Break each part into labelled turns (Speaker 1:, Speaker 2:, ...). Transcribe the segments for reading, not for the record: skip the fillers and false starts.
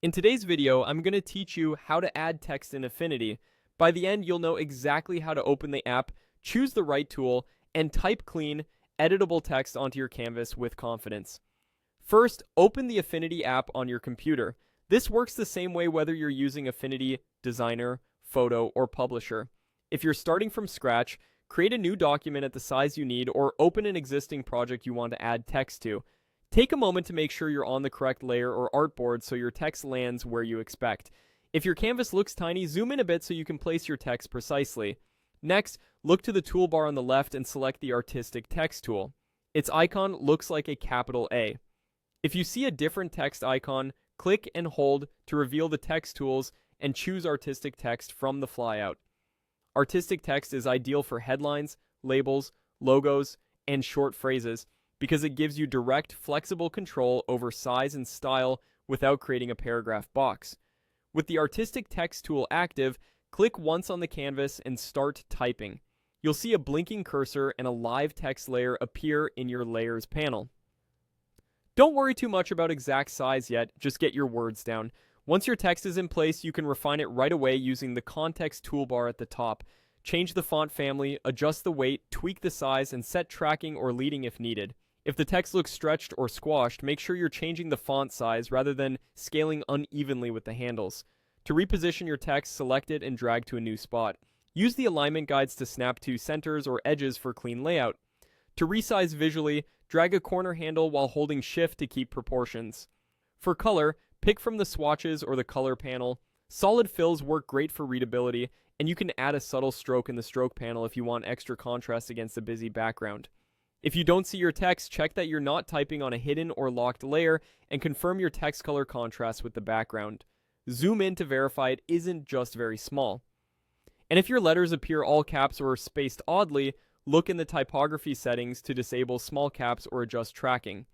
Speaker 1: In today's video, I'm going to teach you how to add text in Affinity. By the end, you'll know exactly how to open the app, choose the right tool, and type clean, editable text onto your canvas with confidence. First, open the Affinity app on your computer. This works the same way whether you're using Affinity Designer, Photo, or Publisher. If you're starting from scratch, create a new document at the size you need or open an existing project you want to add text to. Take a moment to make sure you're on the correct layer or artboard so your text lands where you expect. If your canvas looks tiny, zoom in a bit so you can place your text precisely. Next, look to the toolbar on the left and select the Artistic Text tool. Its icon looks like a capital A. If you see a different text icon, click and hold to reveal the text tools and choose Artistic Text from the flyout. Artistic Text is ideal for headlines, labels, logos, and short phrases because it gives you direct, flexible control over size and style without creating a paragraph box. With the Artistic Text tool active, click once on the canvas and start typing. You'll see a blinking cursor and a live text layer appear in your Layers panel. Don't worry too much about exact size yet, just get your words down. Once your text is in place, you can refine it right away using the Context toolbar at the top. Change the font family, adjust the weight, tweak the size, and set tracking or leading if needed. If the text looks stretched or squashed, make sure you're changing the font size rather than scaling unevenly with the handles. To reposition your text, select it and drag to a new spot. Use the alignment guides to snap to centers or edges for clean layout. To resize visually, drag a corner handle while holding Shift to keep proportions. For color, pick from the swatches or the color panel. Solid fills work great for readability, and you can add a subtle stroke in the stroke panel if you want extra contrast against a busy background. If you don't see your text, check that you're not typing on a hidden or locked layer and confirm your text color contrast with the background. Zoom in to verify it isn't just very small. And if your letters appear all caps or spaced oddly, look in the typography settings to disable small caps or adjust tracking.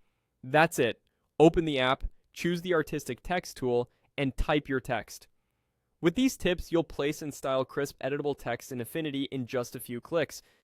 Speaker 1: That's it. Open the app, choose the Artistic Text tool, and type your text. With these tips, you'll place and style crisp, editable text in Affinity in just a few clicks.